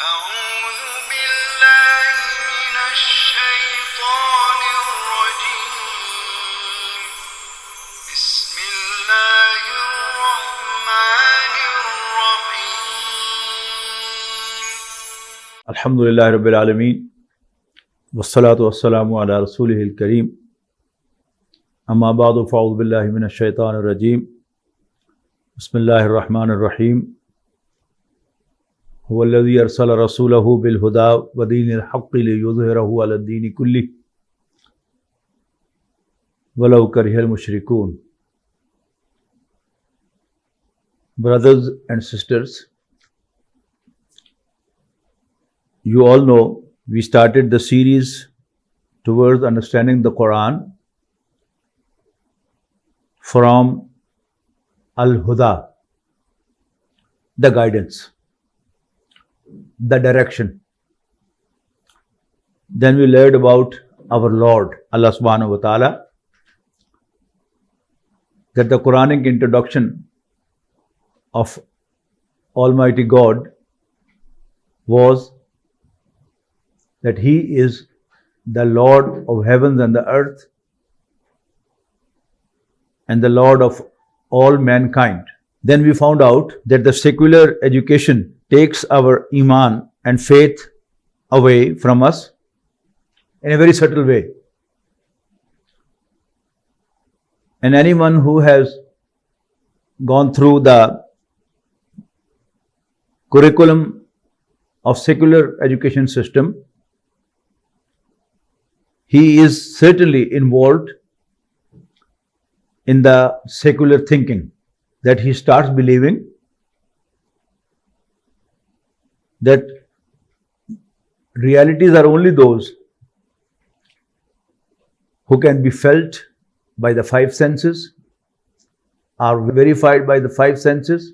أعوذ بالله من الشيطان الرجيم بسم الله الرحمن الرحيم الحمد لله رب العالمين والصلاة والسلام على رسوله الكريم أما بعد فأعوذ بالله من الشيطان الرجيم بسم الله الرحمن الرحيم هو الذي أرسل رسوله بالهدى ودين الحق ليظهره على الدين كله ولو كره المشركون. Brothers and sisters, you all know we started the series towards understanding the Quran from Al-Huda, the guidance, the direction. Then we learned about our Lord, Allah subhanahu wa ta'ala, that the Quranic introduction of Almighty God was that He is the Lord of heavens and the earth and the Lord of all mankind. Then we found out that the secular education takes our iman and faith away from us in a very subtle way. And anyone who has gone through the curriculum of secular education system, he is certainly involved in the secular thinking, that he starts believing that realities are only those who can be felt by the five senses, are verified by the five senses,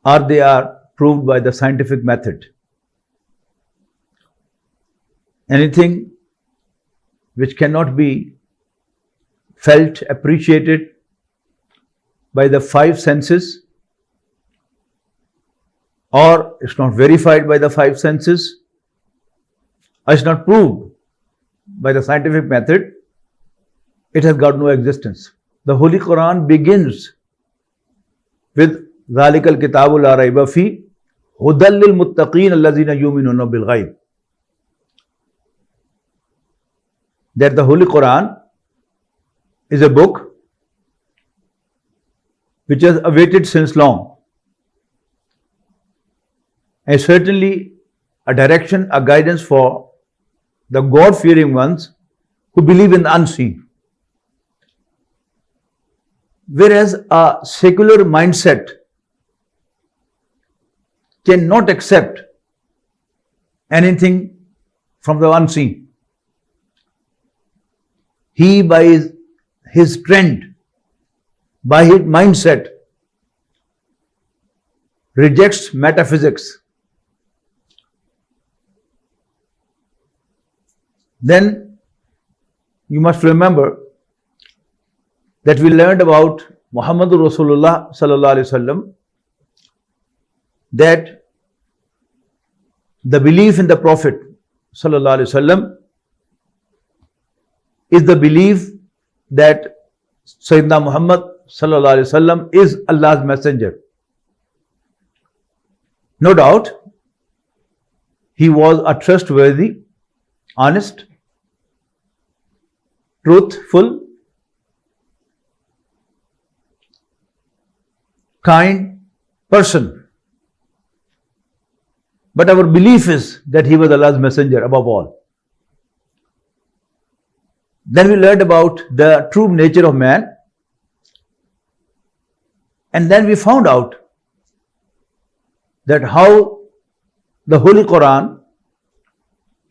or they are proved by the scientific method. Anything which cannot be felt, appreciated by the five senses, or it's not verified by the five senses, or it's not proved by the scientific method, it has got no existence. The Holy Quran begins with ذَلِكَ الْكِتَابُ لَا رَيْبَ فِيهِ هُدًى لِلْمُتَّقِينَ الَّذِينَ يُؤْمِنُونَ بِالْغَيْبِ. That the Holy Quran is a book which has awaited since long, and certainly a direction, a guidance for the God-fearing ones who believe in the unseen. Whereas a secular mindset cannot accept anything from the unseen. He, by his trend, by his mindset, rejects metaphysics. Then you must remember that we learned about Muhammadur Rasulullah sallallahu alaihi wasallam, that the belief in the Prophet sallallahu alaihi wasallam is the belief that Sayyidina Muhammad sallallahu alaihi wasallam is Allah's messenger. No doubt, he was a trustworthy, honest, truthful, kind person. But our belief is that he was Allah's messenger above all. Then we learned about the true nature of man. And then we found out that how the Holy Quran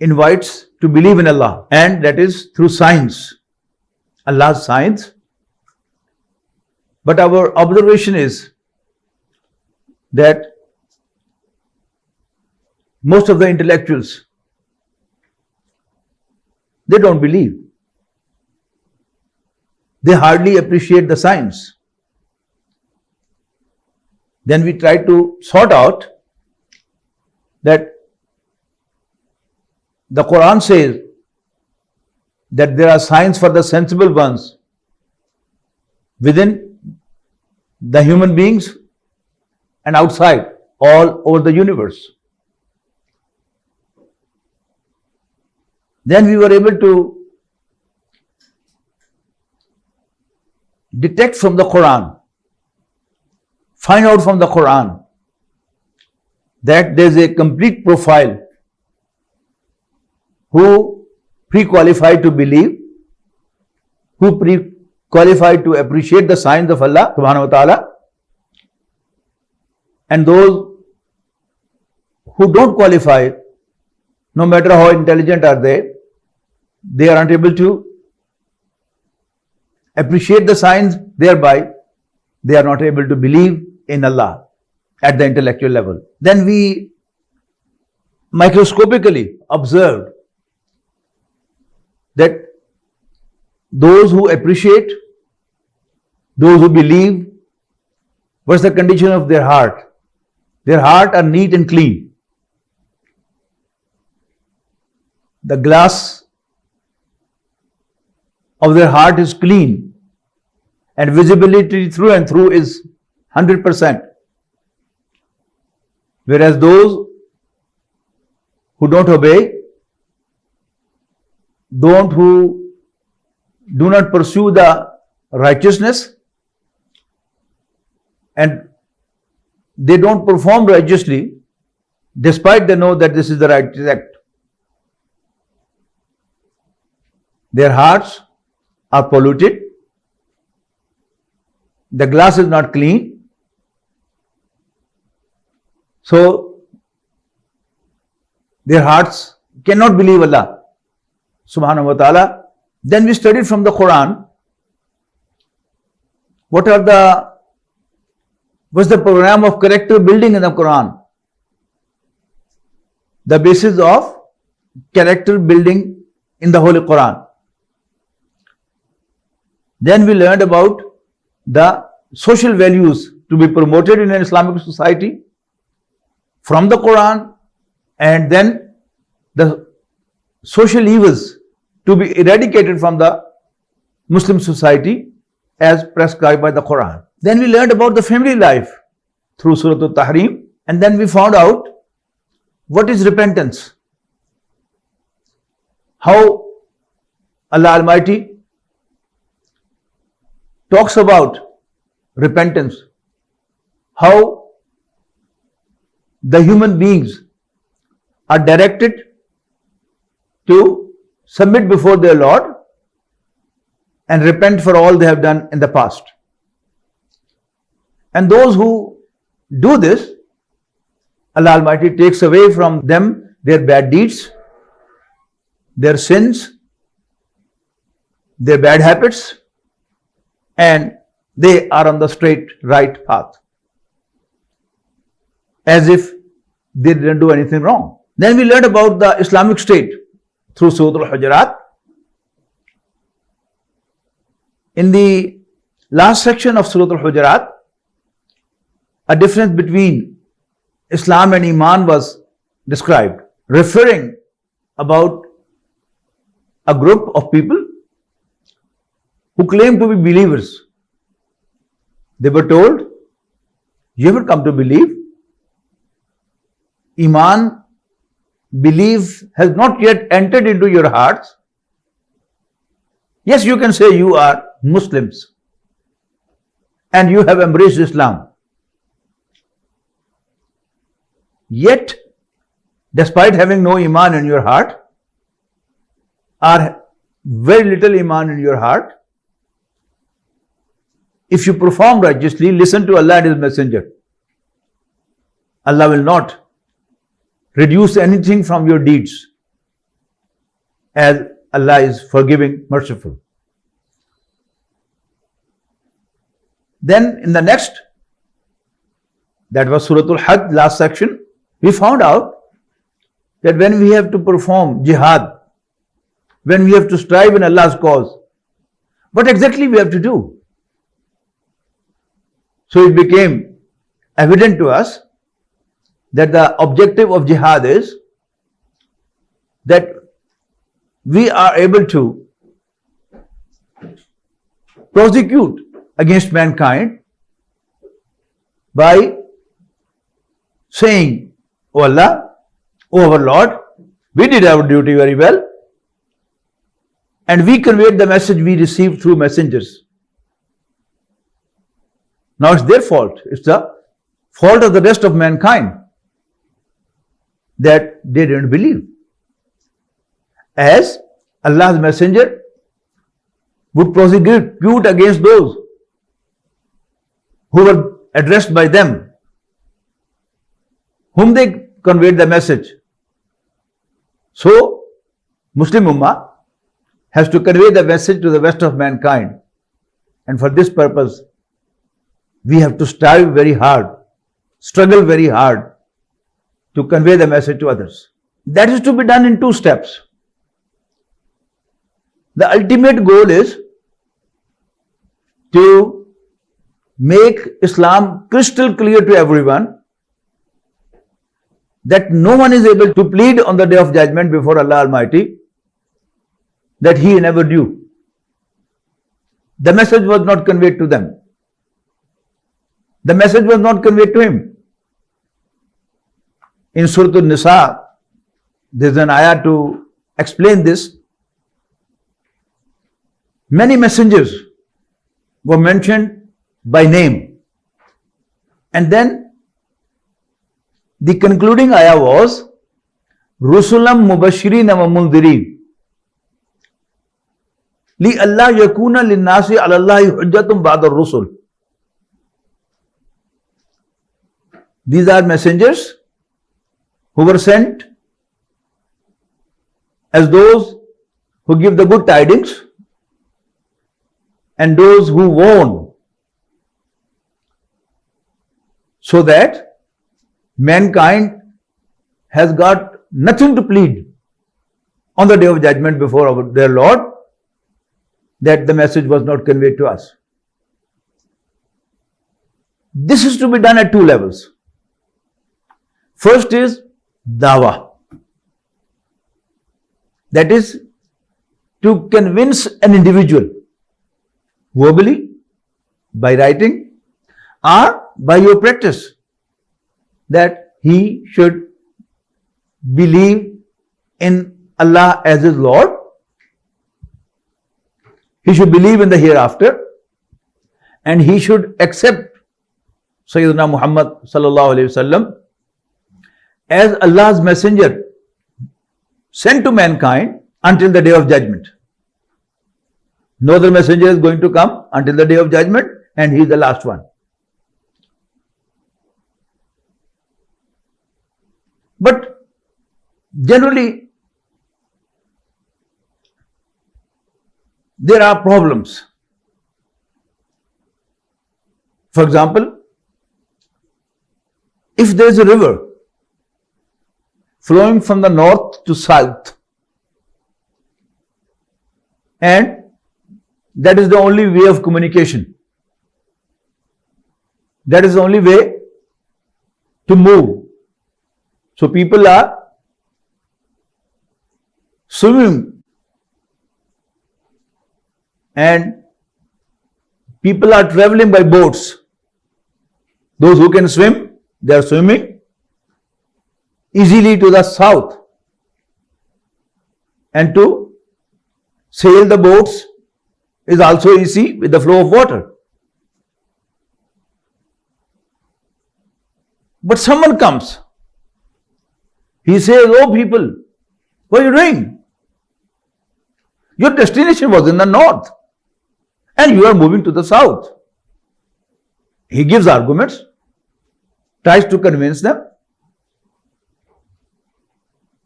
invites to believe in Allah, and that is through science, Allah's science. But our observation is that most of the intellectuals, they don't believe. They hardly appreciate the science. Then we try to sort out that the Quran says that there are signs for the sensible ones within the human beings and outside, all over the universe. Then we were able to detect from the Quran, find out from the Quran that there is a complete profile who pre-qualified to believe, who pre-qualified to appreciate the signs of Allah subhanahu wa ta'ala, and those who don't qualify, no matter how intelligent are they are unable to appreciate the signs, thereby they are not able to believe in Allah at the intellectual level. Then we microscopically observed that those who appreciate, those who believe, what's the condition of their heart? Their heart are neat and clean. The glass of their heart is clean and visibility through and through is 100%. Whereas those who don't obey, who do not pursue the righteousness, and they don't perform righteously despite they know that this is the right act. Their hearts are polluted, the glass is not clean, so their hearts cannot believe Allah subhanahu wa ta'ala. Then we studied from the Quran what's the program of character building in the Quran, the basis of character building in the Holy Quran. Then we learned about the social values to be promoted in an Islamic society from the Quran, and then the social evils to be eradicated from the Muslim society as prescribed by the Quran. Then we learned about the family life through Surah Al-Tahrim, and then we found out what is repentance, how Allah Almighty talks about repentance, how the human beings are directed to submit before their Lord and repent for all they have done in the past. And those who do this, Allah Almighty takes away from them their bad deeds, their sins, their bad habits, and they are on the straight right path, as if they didn't do anything wrong. Then we learned about the Islamic State through Surah Al-Hujurat. In the last section of Surah Al-Hujurat, a difference between Islam and Iman was described, referring about a group of people who claim to be believers. They were told, you haven't come to believe. Iman, belief has not yet entered into your hearts. Yes, you can say you are Muslims and you have embraced Islam. Yet, despite having no Iman in your heart, or very little Iman in your heart, if you perform righteously, listen to Allah and His Messenger, Allah will not reduce anything from your deeds, as Allah is forgiving, merciful. Then in the next, that was Surah Al-Hajj, last section, we found out that when we have to perform jihad, when we have to strive in Allah's cause, what exactly we have to do? So it became evident to us that the objective of jihad is that we are able to prosecute against mankind by saying, "O Allah, O our Lord, we did our duty very well and we conveyed the message we received through messengers. Now it's their fault. It's the fault of the rest of mankind that they didn't believe." As Allah's messenger would prosecute against those who were addressed by them, whom they conveyed the message. So, Muslim Ummah has to convey the message to the rest of mankind. And for this purpose, we have to strive very hard, struggle very hard to convey the message to others. That is to be done in two steps. The ultimate goal is to make Islam crystal clear to everyone that no one is able to plead on the Day of Judgment before Allah Almighty that he never knew. The message was not conveyed to them. The message was not conveyed to him. In Surah An-Nisa, there is an ayah to explain this. Many messengers were mentioned by name. And then the concluding ayah was Rusulam Mubashirin wa Mundhirin Li Allah yakuna linnasi ala Allahi hujjatum ba'da rusul. These are messengers who were sent as those who give the good tidings and those who warn, so that mankind has got nothing to plead on the Day of Judgment before their Lord that the message was not conveyed to us. This is to be done at two levels. First is dawah. That is to convince an individual verbally, by writing, or by your practice, that he should believe in Allah as his Lord, he should believe in the hereafter, and he should accept Sayyidina Muhammad sallallahu alaihi wasallam as Allah's messenger sent to mankind until the Day of Judgment. No other messenger is going to come until the Day of Judgment, and he is the last one. But generally, there are problems. For example, if there is a river flowing from the north to south, and that is the only way of communication, that is the only way to move. So people are swimming and people are traveling by boats. Those who can swim, they are swimming easily to the south, and to sail the boats is also easy with the flow of water. But someone comes, he says, "Oh people, what are you doing? Your destination was in the north and you are moving to the south." He gives arguments, tries to convince them.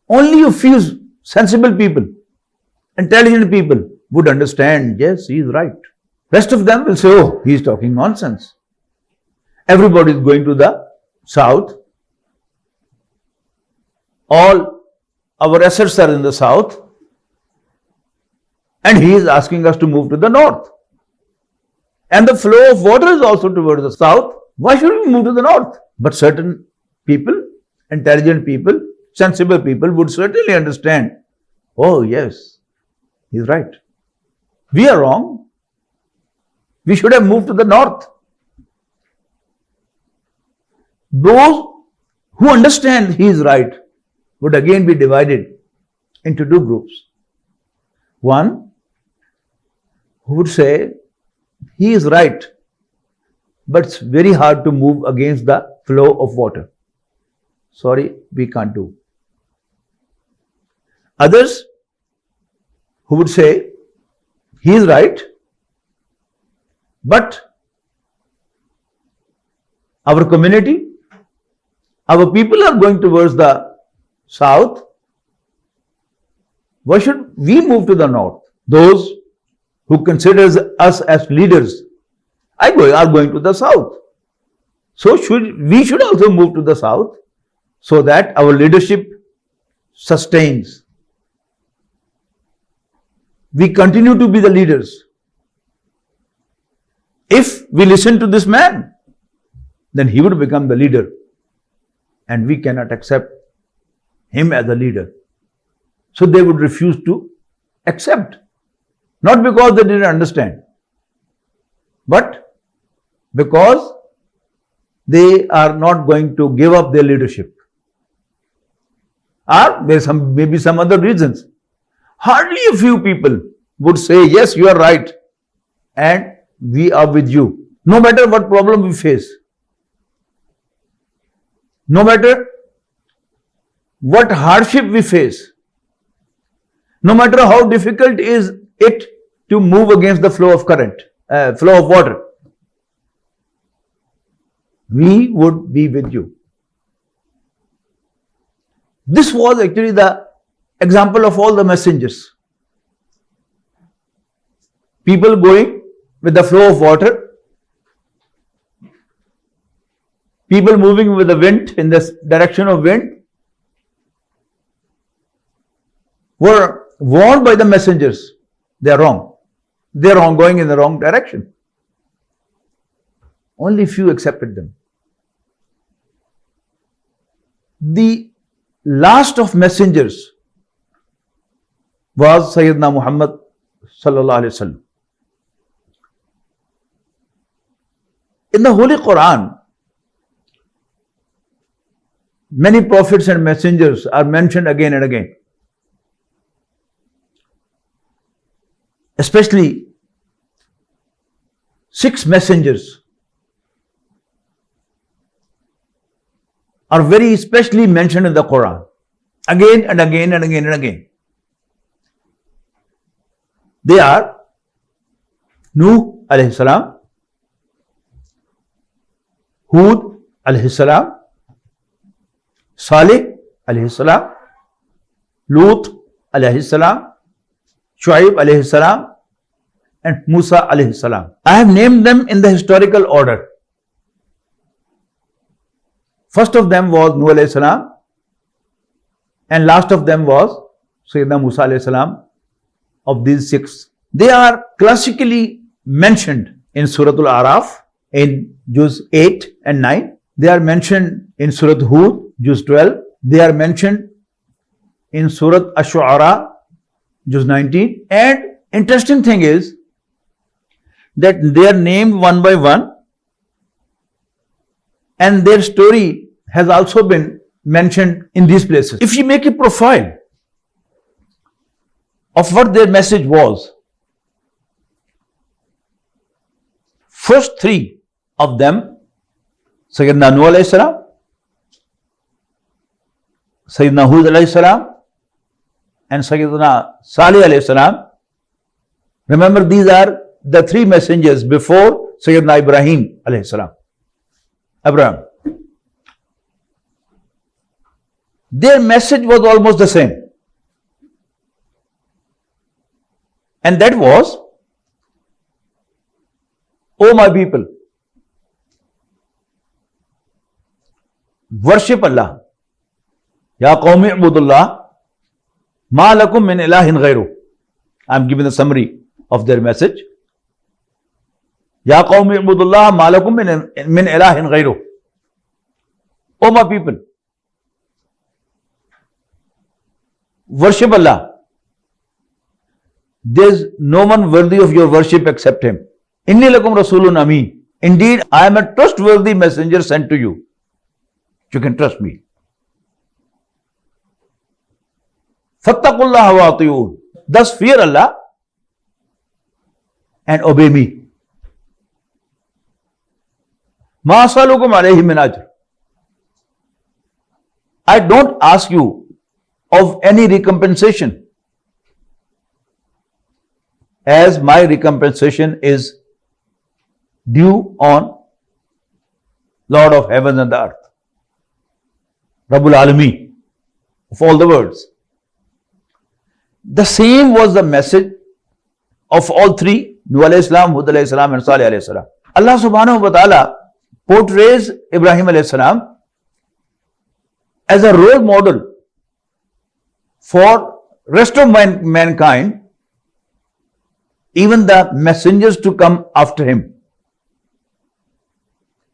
Only a few sensible people, intelligent people would understand, yes, he is right. Rest of them will say, "Oh, he is talking nonsense. Everybody is going to the south. All our assets are in the south, and he is asking us to move to the north. And the flow of water is also towards the south. Why should we move to the north?" But certain people intelligent people, sensible people would certainly understand, oh yes, he's right. We are wrong. We should have moved to the north. Those who understand he is right would again be divided into two groups. One who would say he is right, but it's very hard to move against the flow of water. Sorry, we can't do. Others who would say he is right, but our community, our people are going towards the south. Why should we move to the north? Those who consider us as leaders are going to the south. So we should also move to the south so that our leadership sustains. We continue to be the leaders. If we listen to this man, then he would become the leader. And we cannot accept him as a leader. So they would refuse to accept. Not because they didn't understand, but because they are not going to give up their leadership. Or maybe some other reasons. Hardly a few people would say, yes, you are right, and we are with you. No matter what problem we face, no matter what hardship we face, no matter how difficult is it to move against the flow of flow of water, we would be with you. This was actually the example of all the messengers. People going with the flow of water, people moving with the wind in the direction of wind, were warned by the messengers. They are wrong. They are wrong, going in the wrong direction. Only few accepted them. The last of messengers was Sayyidina Muhammad sallallahu alaihi wasallam. In the Holy Quran, many prophets and messengers are mentioned again and again. Especially 6 messengers are very specially mentioned in the Quran, again and again and again and again. They are Nuh alayhi salam, Hud alayhi salam, Salih alayhi salam, Lut alayhi salam, Shuaib alayhi salam, and Musa alayhi salam. I have named them in the historical order. First of them was Nuh alayhi salam, and last of them was Sayyidina Musa alayhi salam. Of these 6, they are classically mentioned in Surah Al-Araf in Juz 8 and 9. They are mentioned in Surah Hud, Juz 12. They are mentioned in Surah Ash-Shu'ara, Juz 19. And interesting thing is that they are named one by one, and their story has also been mentioned in these places. If you make a profile of what their message was, first 3 of them, Sayyidina Nuh alayhi salam, Sayyidina Hud alayhi salam, and Sayyidina Salih alayhi salam. Remember, these are the 3 messengers before Sayyidina Ibrahim alayhi salam. Abraham. Their message was almost the same. And that was, O my people, worship Allah. Ya qawmi ibudullah, ma lakum min ilahin ghayru. I am giving a summary of their message. Ya qawmi ibudullah, ma lakum min ilahin ghayru. O my people, worship Allah. There's no one worthy of your worship except Him. Inni lakum rasulun ameen. Indeed, I am a trustworthy messenger sent to you. You can trust me. Fattaqullaha wa atiyun. Thus fear Allah and obey me. Ma asalukum alayhi min ajr. I don't ask you of any recompensation, as my recompensation is due on Lord of heaven and the earth, Rabbul Alameen, of all the worlds. The same was the message of all three, Nuh alayhi salam, Hud alayhi salam and Salih alayhi salam. Allah subhanahu wa ta'ala portrays Ibrahim alayhi salam as a role model for rest of mankind, even the messengers to come after him.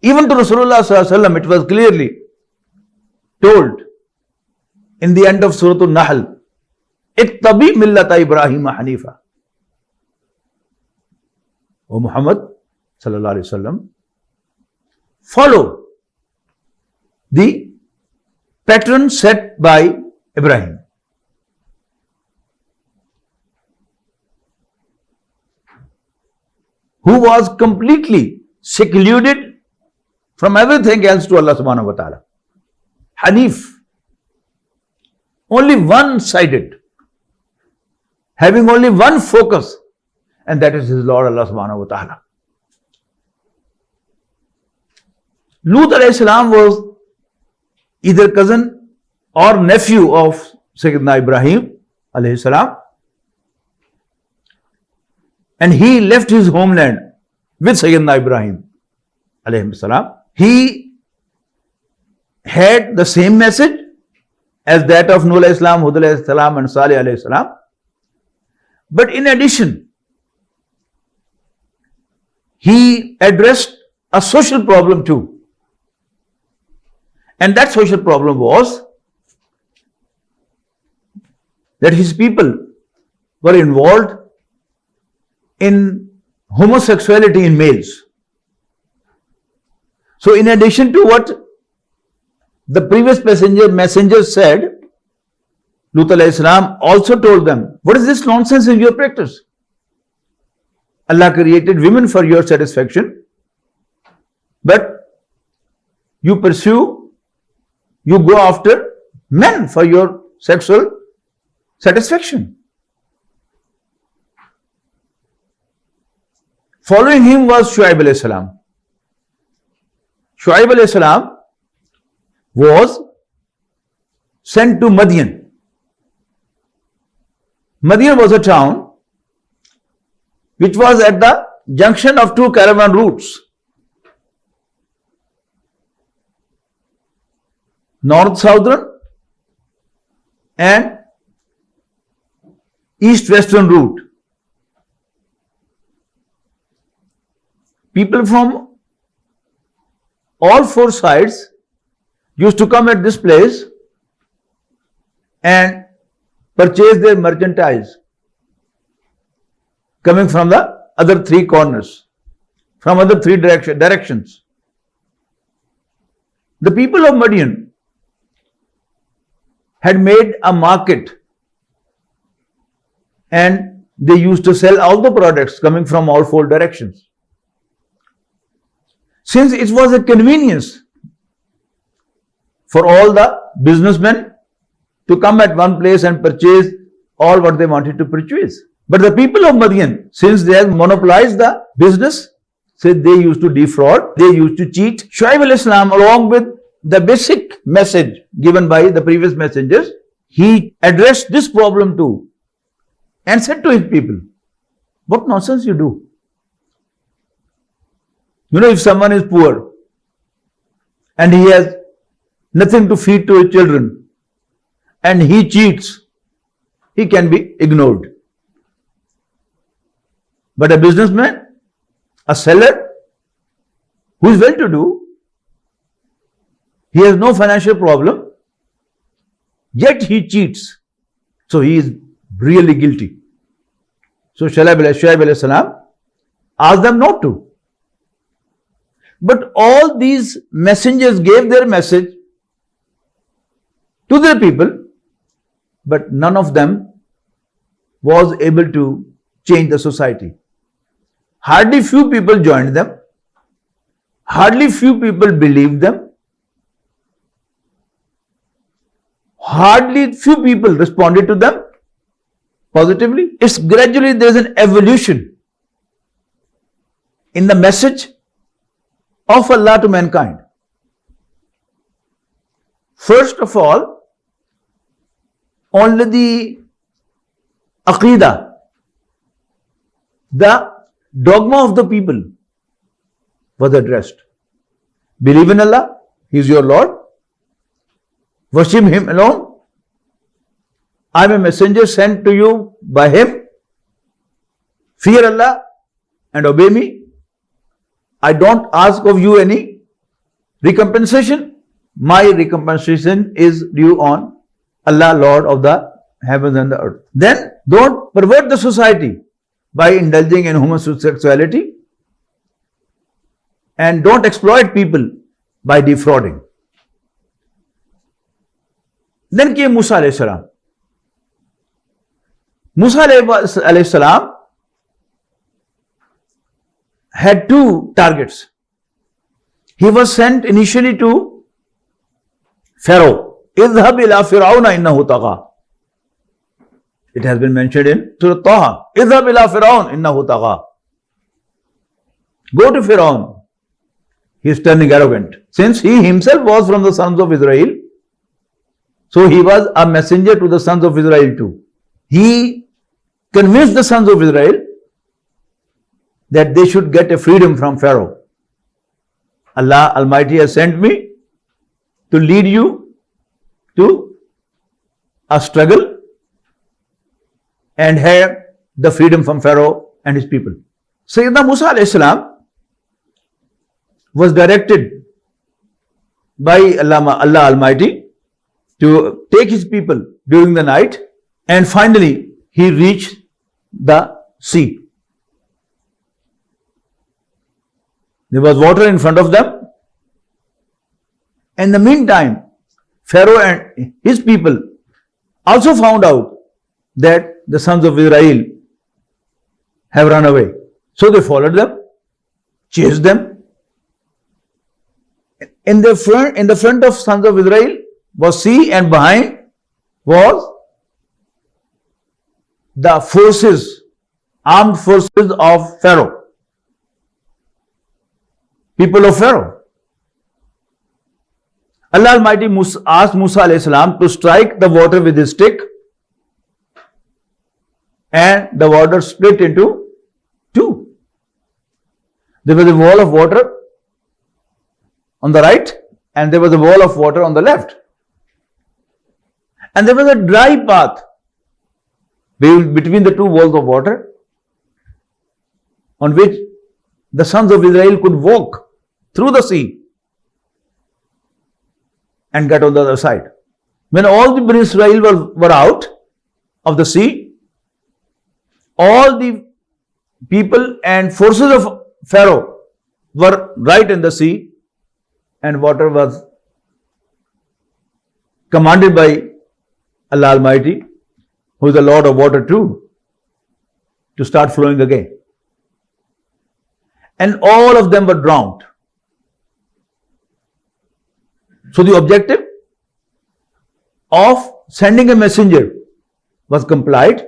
Even to Rasulullah sallallahu alaihi wasallam, it was clearly told in the end of Surah An-Nahl, ittabi millata Ibrahim hanifa. O Muhammad sallallahu alaihi wasallam, follow the pattern set by Ibrahim. Who was completely secluded from everything else to Allah subhanahu wa ta'ala. Hanif. Only one-sided. Having only one focus, and that is his Lord Allah subhanahu wa ta'ala. Lut alayhi salam was either cousin or nephew of Sayyidina Ibrahim alayhi salam, and he left his homeland with Sayyidina Ibrahim alayhi salam. He had the same message as that of Nuh alayhi salam, Hud alayhi salam and Salih alayhi salam, but in addition, he addressed a social problem too. And that social problem was that his people were involved in homosexuality in males. So in addition to what the previous messenger said, Lut alayhi salam also told them, what is this nonsense in your practice? Allah created women for your satisfaction, but you go after men for your sexual satisfaction. Following him was Shu'aib alayhi salam. Shu'aib alayhi salam was sent to Madian. Madian was a town which was at the junction of two caravan routes, north-southern and east-western route. People from all four sides used to come at this place and purchase their merchandise coming from the other three corners, from other three directions. The people of Madian had made a market and they used to sell all the products coming from all four directions. Since it was a convenience for all the businessmen to come at one place and purchase all what they wanted to purchase. But the people of Madian, since they had monopolized the business, said they used to defraud, they used to cheat. Shu'aib alayhi salam, along with the basic message given by the previous messengers, he addressed this problem too and said to his people, what nonsense you do? You know, if someone is poor and he has nothing to feed to his children and he cheats, he can be ignored. But a businessman, a seller who is well to do, he has no financial problem, yet he cheats. So he is really guilty. So Shuaib alayhi salam asked them not to. But all these messengers gave their message to their people, but none of them was able to change the society. Hardly few people joined them. Hardly few people believed them. Hardly few people responded to them positively. It's gradually there's an evolution in the message of Allah to mankind. First of all, only the Aqidah, the dogma of the people was addressed. Believe in Allah, He is your Lord. Worship Him alone. I am a messenger sent to you by Him. Fear Allah and obey me. I don't ask of you any recompensation. My recompensation is due on Allah, Lord of the heavens and the earth. Then don't pervert the society by indulging in homosexuality, and don't exploit people by defrauding. Then came Musa alayhi salam. Musa alayhi salam had two targets. He was sent initially to Pharaoh. اذهب إلى فرعون إنه طغى. It has been mentioned in Surah Taha. اذهب إلى فرعون إنه طغى. Go to Pharaoh. He is turning arrogant. Since he himself was from the sons of Israel, so he was a messenger to the sons of Israel too. He convinced the sons of Israel that they should get a freedom from Pharaoh. Allah Almighty has sent me to lead you to a struggle and have the freedom from Pharaoh and his people. Sayyidina Musa alayhi salam was directed by Allah Almighty to take his people during the night, and finally he reached the sea. There was water in front of them. In the meantime, Pharaoh and his people also found out that the sons of Israel have run away. So they followed them, chased them. In the front of sons of Israel was sea, and behind was the forces, armed forces of Pharaoh. People of Pharaoh. Allah Almighty asked Musa alayhi salam to strike the water with his stick, and the water split into two. There was a wall of water on the right, and there was a wall of water on the left. And there was a dry path between the two walls of water on which the sons of Israel could walk through the sea and get on the other side. When all the Bani Israel were out of the sea, all the people and forces of Pharaoh were right in the sea, and water was commanded by Allah Almighty, who is the Lord of water too, to start flowing again. And all of them were drowned. So the objective of sending a messenger was complied.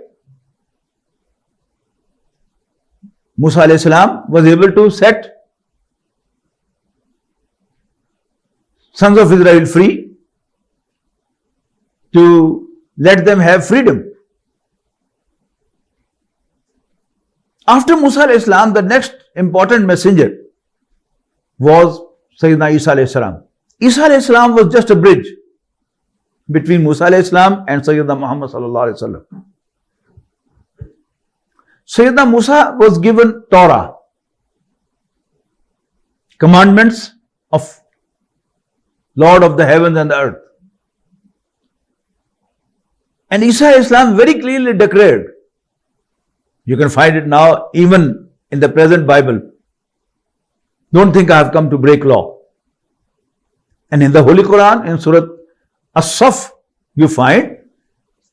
Musa alayhi salam was able to set sons of Israel free, to let them have freedom. After Musa alayhi salam, the next important messenger was Sayyidina Isa alayhi salam. Isa alayhi salam was just a bridge between Musa alayhi salam and Sayyidina Muhammad sallallahu alayhi wasallam. Sayyidina Musa was given Torah, commandments of Lord of the heavens and the earth. And Isa Islam very clearly declared. You can find it now even in the present Bible. Don't think I have come to break law. And in the Holy Quran, in Surah As-Saf, you find,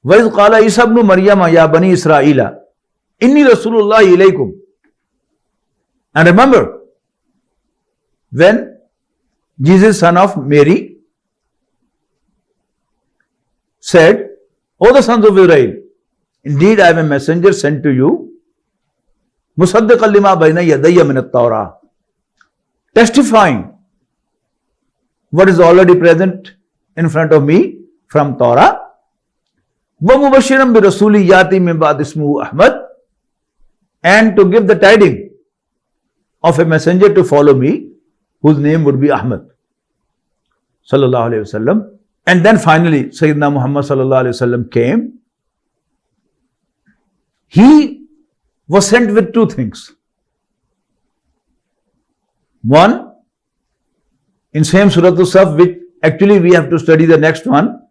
وَإِذْ قَالَ عِيسَى ابْنُ مَرْيَمَ يَا بَنِي إِسْرَائِيلَ إِنِّي رَسُولُ اللَّهِ إِلَيْكُمْ. And remember, when Jesus, son of Mary, said, O the sons of Israel, indeed I am a messenger sent to you, مُصَدِّقًا لِمَا بَيْنَ يَدَيَّ مِنَ التَّوْرَاةِ, testifying what is already present in front of me from Torah, وَمُبَشِّرًا بِرَسُولِ يَاتِي مِنْ بَعْدِ اسْمُهُ أَحْمَدَ, and to give the tiding of a messenger to follow me, whose name would be Ahmad, sallallahu alayhi wasallam. And then finally, Sayyidina Muhammad sallallahu alayhi wasallam came. He was sent with two things. One, in same Surah As-Saf, which actually we have to study the next one.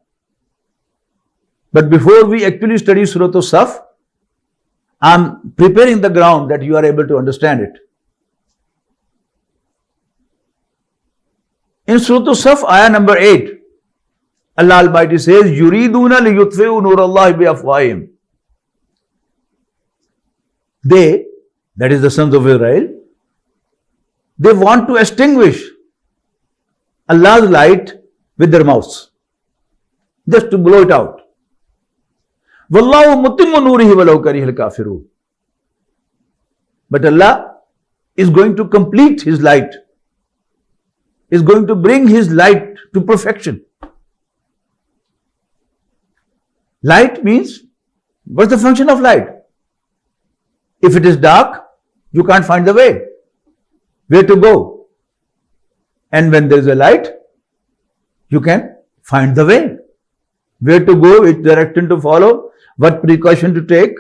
But before we actually study Surah As-Saf, I am preparing the ground that you are able to understand it. In Surah As-Saf, ayah number 8, Allah Almighty says, يُرِيدُونَ لِيُطْفِئُوا نُورَ اللَّهِ بِأَفْوَاهِهِمْ. They, that is the sons of Israel, they want to extinguish Allah's light with their mouths, just to blow it out. وَاللَّهُ مُتِمُّ نُورِهِ وَلَوْ كَرِهَ الْكَافِرُونَ. But Allah is going to complete His light, is going to bring His light to perfection. Light means, what's the function of light? If it is dark, you can't find the way, where to go. And when there is a light, you can find the way, where to go, which direction to follow, what precaution to take.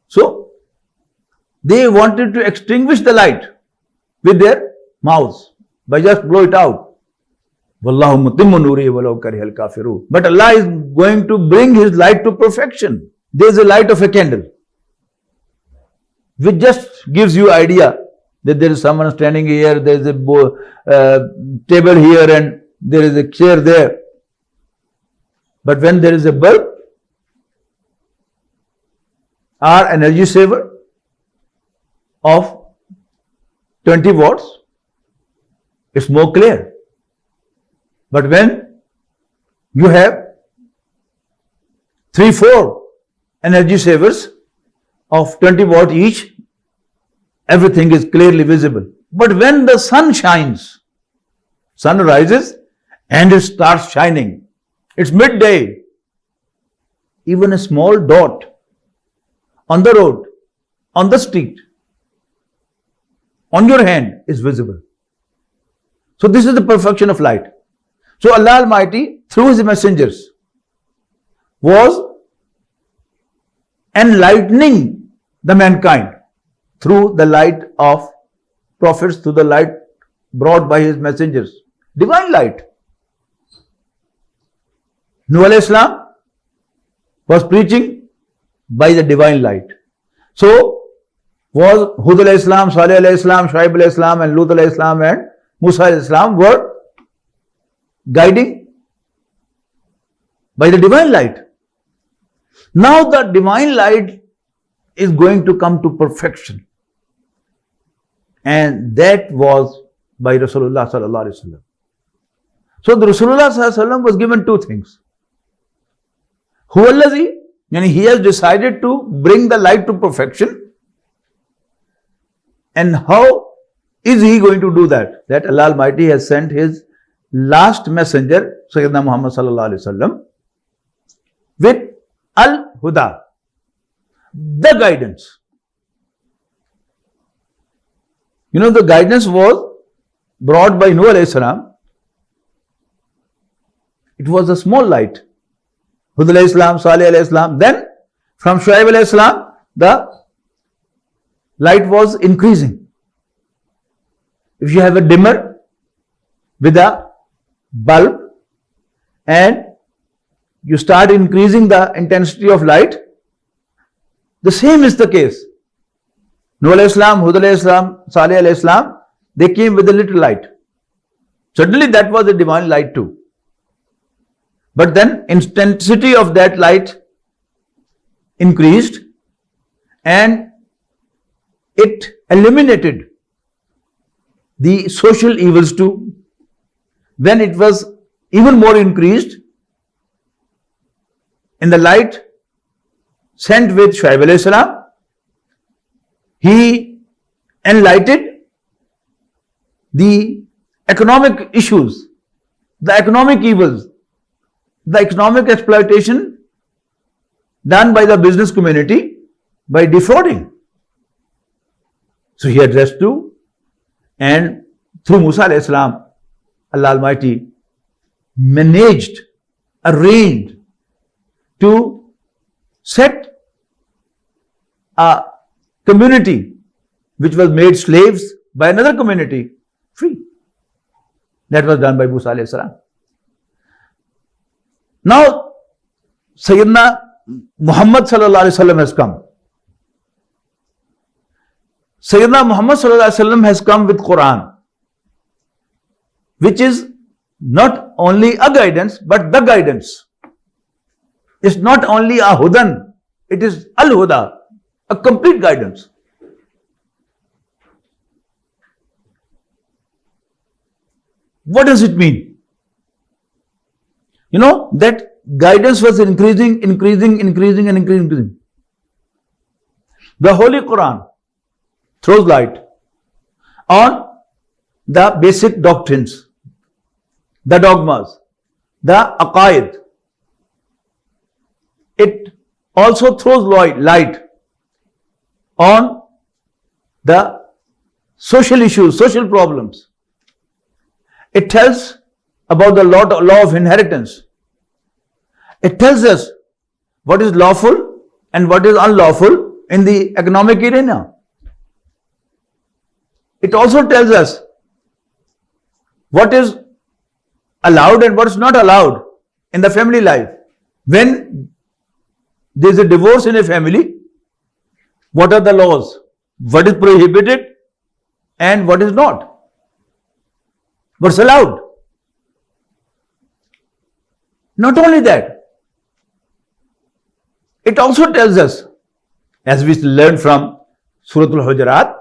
So, they wanted to extinguish the light with their mouths by just blow it out. Wallahu mutimmu nurihi walau karihal kafirun. But Allah is going to bring His light to perfection. There is a light of a candle, which just gives you idea that there is someone standing here, there is a table here, and there is a chair there. But when there is a bulb or energy saver of 20 watts, it's more clear. But when you have 3-4 energy savers of 20 watt each, everything is clearly visible. But when the sun shines, sun rises and it starts shining, it's midday, even a small dot on the road, on the street, on your hand is visible. So this is the perfection of light. So Allah Almighty, through His messengers, was enlightening the mankind through the light of prophets, through the light brought by His messengers. Divine light. Nuh alayhi salam was preaching by the divine light. So was Hud alayhi salam, Salih alayhi salam, Shuaib alayhi salam, and Lut alayhi salam and Musa alayhi salam were guiding by the divine light. Now the divine light is going to come to perfection, and that was by Rasulullah sallallahu alaihi wasallam. So the Rasulullah sallallahu alaihi wasallam was given two things. Huwallazi, yani he has decided to bring the light to perfection, and how is he going to do that? That Allah Almighty has sent His last messenger, Sayyidina Muhammad sallallahu alaihi wasallam, with Al-Huda, the guidance. You know, the guidance was brought by Nuh alayhi salam. It was a small light. Hud alayhi salam, Salih alayhi salam. Then from Shuaib alayhi salam, the light was increasing. If you have a dimmer with a bulb and you start increasing the intensity of light. The same is the case. Nuh alayhi salam, Hud alayhi salam, Salih alayhi salam, they came with a little light. Certainly that was a divine light too. But then intensity of that light increased and it eliminated the social evils too. When it was even more increased in the light sent with Shuaib alayhi salam, he enlightened the economic issues, the economic evils, the economic exploitation done by the business community by defrauding. So he addressed to, and through Musa alayhi salam, Allah Almighty managed, arranged to set a community which was made slaves by another community free. That was done by Musa alayhi salam. Now, Sayyidina Muhammad sallallahu alaihi wasallam has come. Sayyidina Muhammad sallallahu alaihi wasallam has come with Quran, which is not only a guidance, but the guidance. It's not only a hudan, it is al-huda, a complete guidance. What does it mean? You know, that guidance was increasing. The Holy Quran throws light on the basic doctrines, the dogmas, the aqaid. It also throws light on the social issues, social problems. It tells about the law of inheritance. It tells us what is lawful and what is unlawful in the economic arena. It also tells us what is allowed and what is not allowed in the family life. When there is a divorce in a family, what are the laws? What is prohibited and what is not? What's allowed? Not only that, it also tells us, as we learned from Surah Al-Hujurat,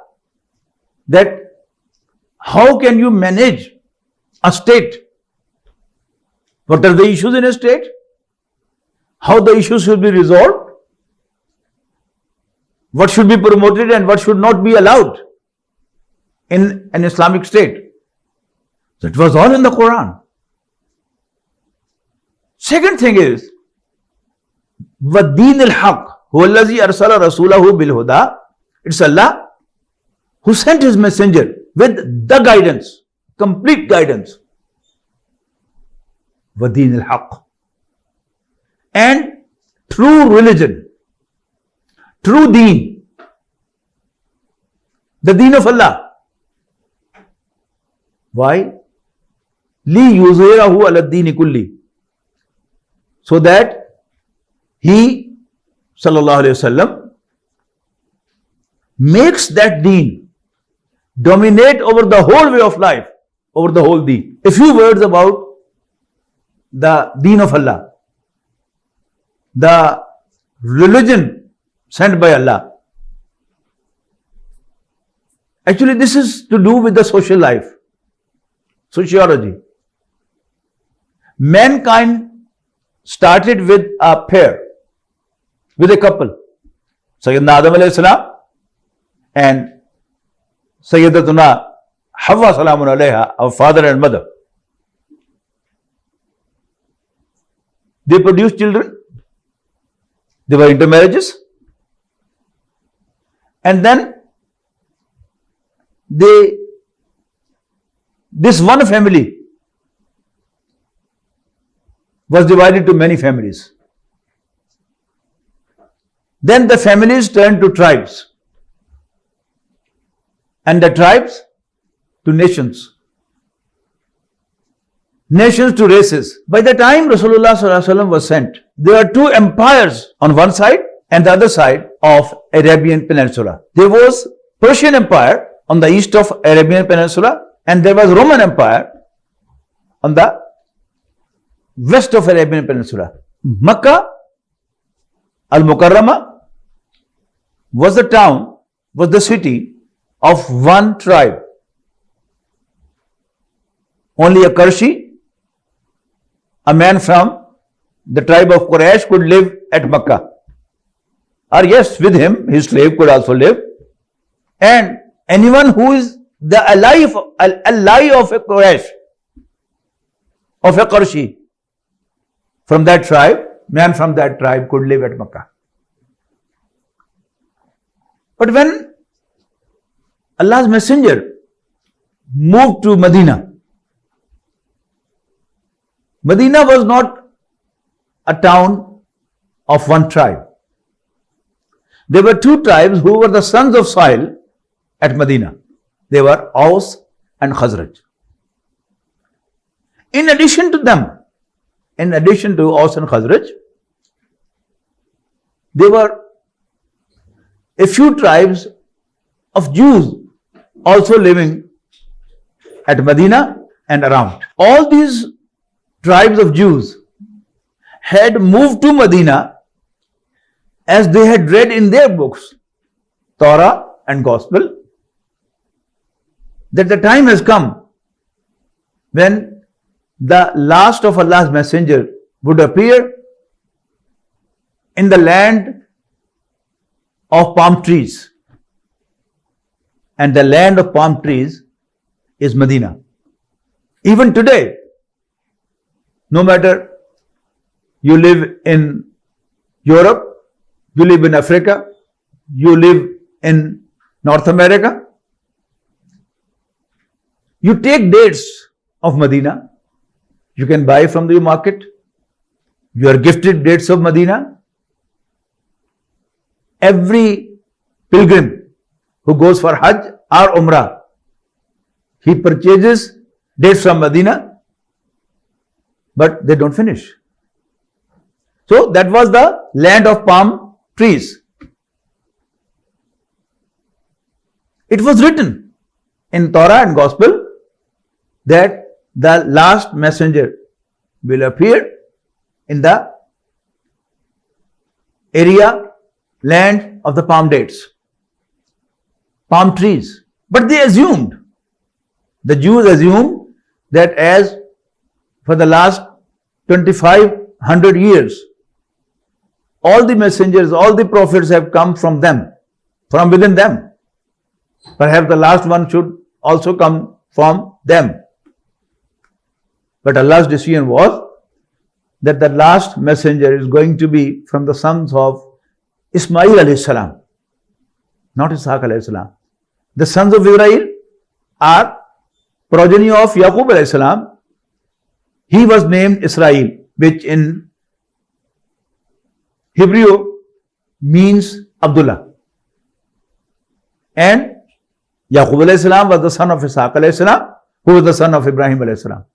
that how can you manage a state? What are the issues in a state? How the issues should be resolved? What should be promoted and what should not be allowed in an Islamic state? So it was all in the Quran. Second thing is, وَالدِّينِ الْحَقِّ هُوَ الَّذِي أَرْسَلَ رَسُولَهُ بِالْهُدَى. It's Allah who sent His messenger with the guidance, complete guidance. وَالدِّينِ الْحَقِّ. And true religion, true deen, the deen of Allah. Why? لِيُظْهِرَهُ عَلَى الدِّينِ كُلِّهِ. So that He, sallallahu alayhi wasallam, makes that deen dominate over the whole way of life, over the whole deen. A few words about the deen of Allah, the religion sent by Allah. Actually, this is to do with the social life, sociology. Mankind started with a pair, with a couple, Sayyidina Adam alayhi salam and Sayyidatuna Hawwa salamun alayha, our father and mother. They produced children. They were intermarriages. And then this one family was divided to many families. Then the families turned to tribes, and the tribes to nations. nations to races. By the time Rasulullah sallallahu alaihi wasallam was sent, there were two empires on one side and the other side of Arabian Peninsula. There was Persian Empire on the east of Arabian Peninsula, and there was Roman Empire on the west of Arabian Peninsula. Makkah al-Mukarramah was the town, was the city of one tribe. Only a Qurayshi, a man from the tribe of Quraysh, could live at Makkah. Or yes, with him, his slave could also live. And anyone who is the ally of a Quraysh, of a Qurayshi, from that tribe, man from that tribe could live at Makkah. But when Allah's Messenger moved to Medina, Medina was not a town of one tribe. There were two tribes who were the sons of soil at Medina. They were Aus and Khazraj. In addition to Aus and Khazraj, there were a few tribes of Jews also living at Medina and around. All these tribes of Jews had moved to Medina as they had read in their books, Torah and Gospel, that the time has come when the last of Allah's Messenger would appear in the land of palm trees. And the land of palm trees is Medina. Even today, no matter you live in Europe, you live in Africa, you live in North America, you take dates of Medina, you can buy from the market, you are gifted dates of Medina. Every pilgrim who goes for Hajj or Umrah, he purchases dates from Medina, but they don't finish. So that was the land of palm trees. It was written in Torah and Gospel that the last messenger will appear in the area, land of the palm dates, palm trees. But they assumed, the Jews assumed, that as for the last 2500 years, all the messengers, all the prophets have come from them, from within them. Perhaps the last one should also come from them. But Allah's decision was that the last messenger is going to be from the sons of Ismail alayhi salam, not Ishaq alayhi salam. The sons of Israel are progeny of Yaqub alayhi salam. He was named Israel, which in Hebrew means Abdullah. And Yaqub alayhi salam was the son of Ishaq alayhi salam, who was the son of Ibrahim alayhi salam,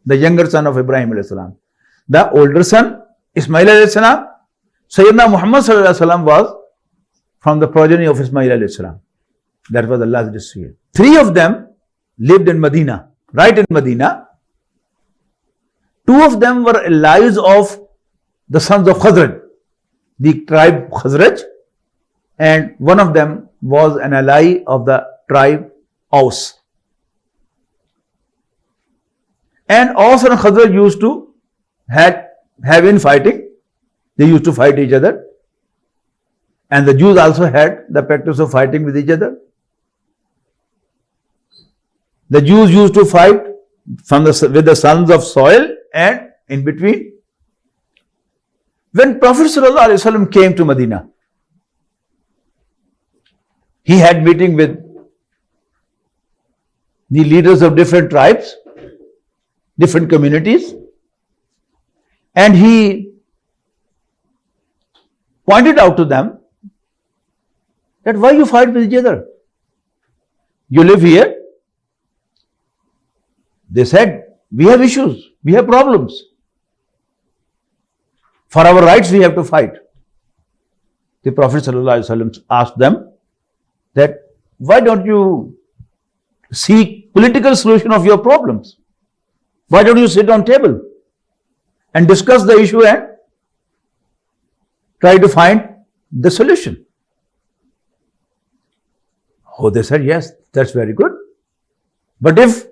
the younger son of Ibrahim alayhi salam. The older son, Ismail alayhi salam, Sayyidina Muhammad sallallahu alayhi salam was from the progeny of Ismail alayhi salam. That was Allah's decision. Three of them lived in Medina, right in Medina. Two of them were allies of the sons of Khazraj, the tribe Khazraj, and one of them was an ally of the tribe Aus. And Aus and Khazraj used to have infighting. They used to fight each other. And the Jews also had the practice of fighting with each other. The Jews used to fight with the sons of soil and in between. When Prophet ﷺ came to Medina, he had meeting with the leaders of different tribes, different communities, and he pointed out to them that why you fight with each other? You live here. They said, we have issues. We have problems. For our rights, we have to fight. The Prophet ﷺ asked them that, why don't you seek political solution of your problems? Why don't you sit on table and discuss the issue and try to find the solution? Oh, they said, yes, that's very good. But if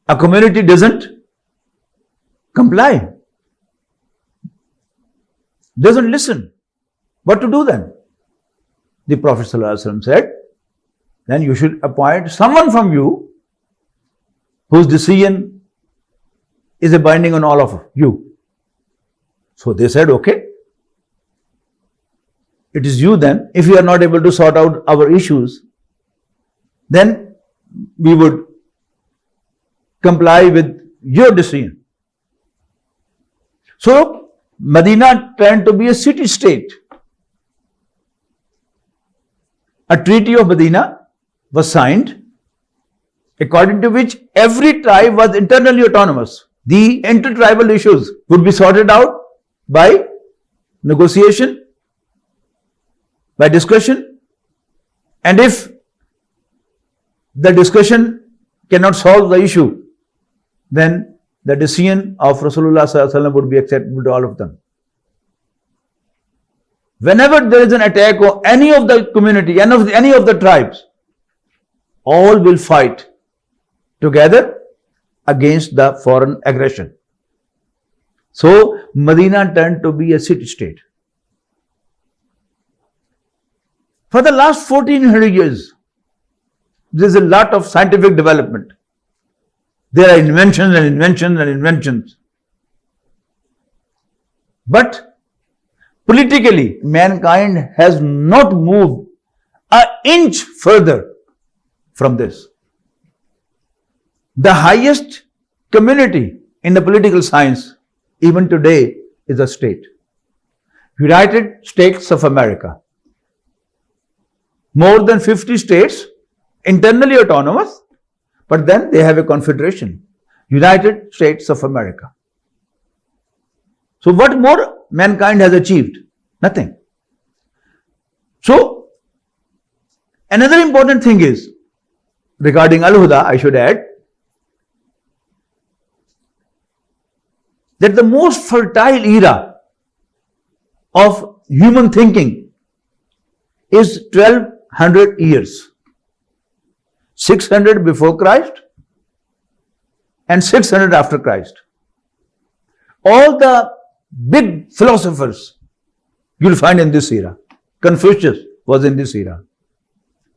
a community doesn't comply, doesn't listen, what to do then? The Prophet ﷺ said, then you should appoint someone from you whose decision is a binding on all of you. So they said, okay, it is you then. If you are not able to sort out our issues, then we would comply with your decision. So Medina turned to be a city-state. A treaty of Medina was signed, according to which every tribe was internally autonomous. The intertribal issues would be sorted out by negotiation, by discussion, and if the discussion cannot solve the issue, then the decision of Rasulullah ﷺ would be acceptable to all of them. Whenever there is an attack on any of the community, any of the tribes, all will fight together against the foreign aggression. So Medina turned to be a city-state. For the last 1400 years, there is a lot of scientific development. There are inventions and inventions and inventions. But politically, mankind has not moved an inch further from this. The highest community in the political science, even today, is a state. United States of America. More than 50 states, internally autonomous, but then they have a confederation. United States of America. So what more mankind has achieved? Nothing. So another important thing is, regarding Al-Huda, I should add, that the most fertile era of human thinking is 1200 years. 600 before Christ and 600 after Christ. All the big philosophers you'll find in this era. Confucius was in this era.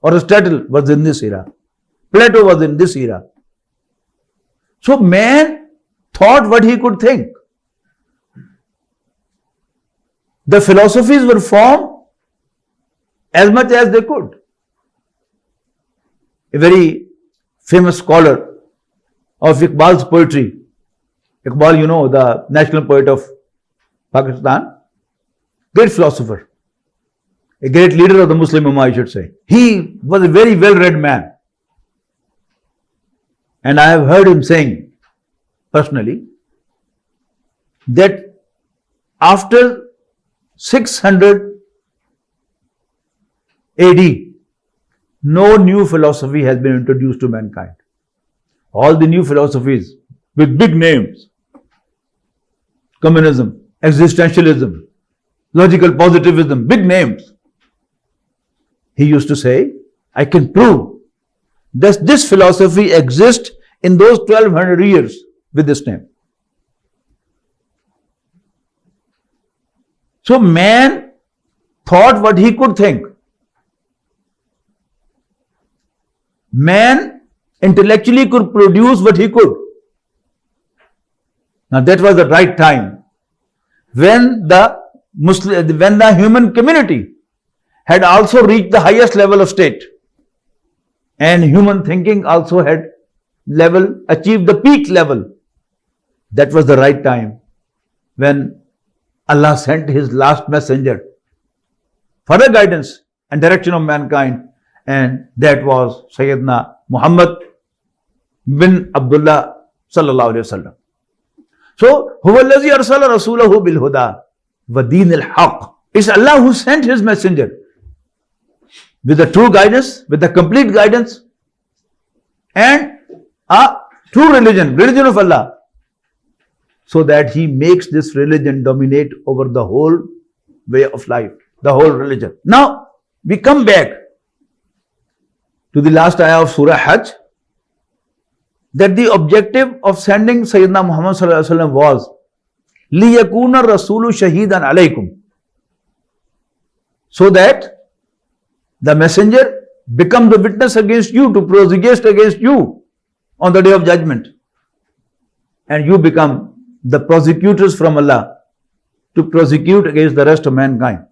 Aristotle was in this era. Plato was in this era. So man thought what he could think. The philosophies were formed as much as they could. A very famous scholar of Iqbal's poetry. Iqbal, you know, the national poet of Pakistan. Great philosopher. A great leader of the Muslim Ummah, I should say. He was a very well-read man. And I have heard him saying, personally, that after 600 AD, no new philosophy has been introduced to mankind. All the new philosophies with big names, communism, existentialism, logical positivism, big names. He used to say, I can prove that this philosophy exists in those 1200 years with this name. So man thought what he could think. Man intellectually could produce what he could. Now that was the right time when the human community had also reached the highest level of state, and human thinking also had achieved the peak level. That was the right time when Allah sent His last messenger for the guidance and direction of mankind, and that was Sayyidina Muhammad bin Abdullah sallallahu alaihi wasallam. So, huwa allazi arsala rasulahu bil huda wa deenil haqq. It's Allah who sent His messenger with the true guidance, with the complete guidance, and a true religion, religion of Allah, so that He makes this religion dominate over the whole way of life, the whole religion. Now, we come back to the last ayah of Surah Hajj, that the objective of sending Sayyidina Muhammad sallallahu alaihi wasallam was liyakuna rasulu shahidan alaykum, so that the messenger becomes the witness against you, to prosecute against you on the day of judgment, and you become the prosecutors from Allah to prosecute against the rest of mankind.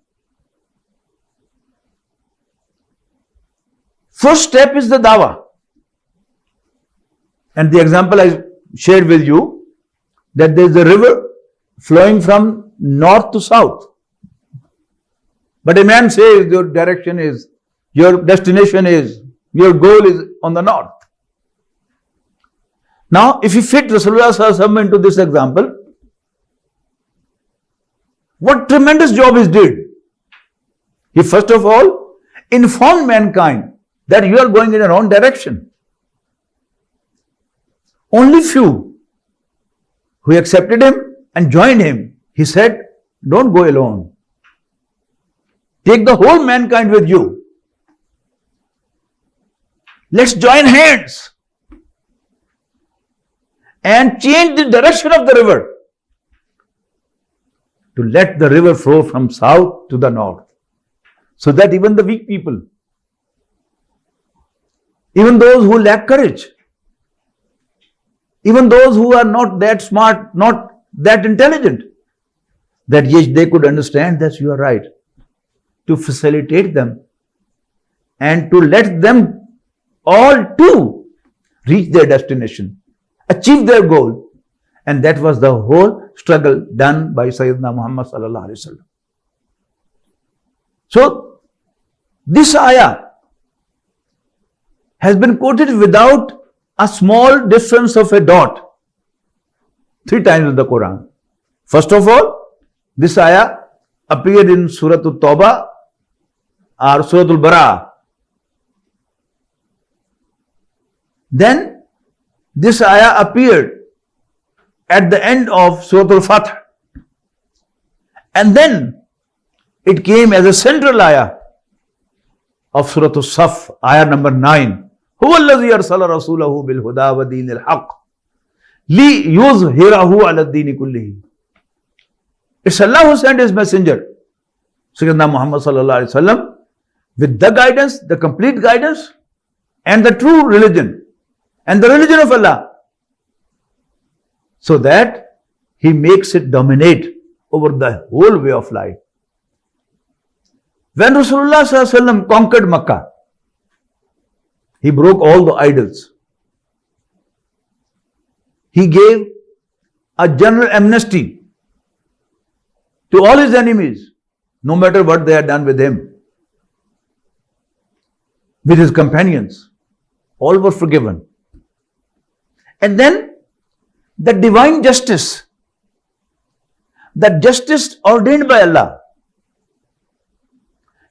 First step is the dawah. And the example I shared with you, that there is a river flowing from north to south. But a man says your direction is, your destination is, your goal is on the north. Now, if you fit Rasulullah sallallahu alaihi wasallam into this example, what tremendous job he did. He first of all informed mankind that you are going in a wrong direction. Only few who accepted him and joined him, he said, don't go alone. Take the whole mankind with you. Let's join hands and change the direction of the river, to let the river flow from south to the north, so that even the weak people, even those who lack courage, even those who are not that smart, not that intelligent, that yes, they could understand that you are right, to facilitate them and to let them all too reach their destination, achieve their goal. And that was the whole struggle done by Sayyidina Muhammad sallallahu alaihi wasallam. So, this ayah has been quoted without a small difference of a dot 3 times in the Quran. First of all, this ayah appeared in Surah At-Tawbah or Surah Al-Bara. Then, this ayah appeared at the end of Surah Al-Fath. And then, it came as a central ayah of Surah Al-Saf, ayah number 9. هُوَ الَّذِي أَرْسَلَ رَسُولَهُ بِالْهُدَى وَدِينِ الْحَقِّ لِيُظْهِرَهُ عَلَى الدِّينِ كُلِّهِ. It's Allah who sent His messenger, Sayyidina Muhammad sallallahu alaihi wasallam, with the guidance, the complete guidance, and the true religion, and the religion of Allah, so that He makes it dominate over the whole way of life. When Rasulullah sallallahu alaihi wasallam conquered Makkah, he broke all the idols. He gave a general amnesty to all his enemies, no matter what they had done with him. With his companions, all were forgiven. And then the divine justice, that justice ordained by Allah.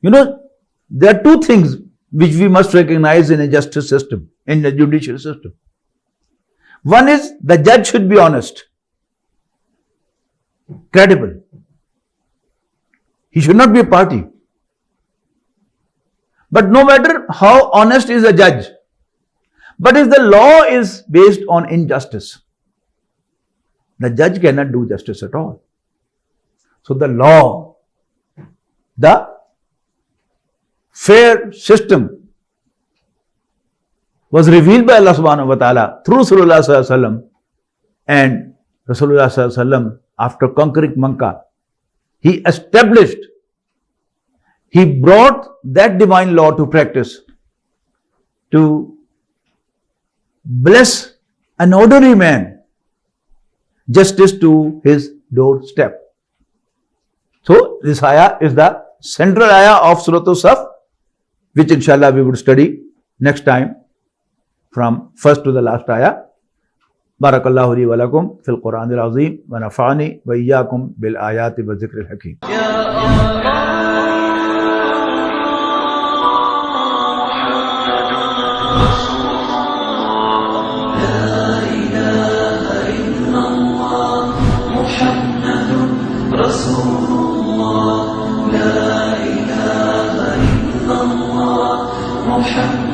You know, there are 2 things which we must recognize in a justice system, in a judicial system. One is, the judge should be honest, credible. He should not be a party. But no matter how honest is a judge, but if the law is based on injustice, the judge cannot do justice at all. So the law, the fair system was revealed by Allah subhanahu wa ta'ala through Rasulullah sallallahu alaihi wasallam, and Rasulullah sallallahu alaihi wasallam, after conquering Makkah, he established, he brought that divine law to practice, to bless an ordinary man, justice to his doorstep. So this ayah is the central ayah of Surah Al-Saf, which inshallah we would study next time from first to the last ayah. बारकल्लाहु ली व लकुम fill कुरानिल अज़ीम व नफ़अनी व इय्याकुम bill आयाति व ज़िक्रिल हकीम। Muhammad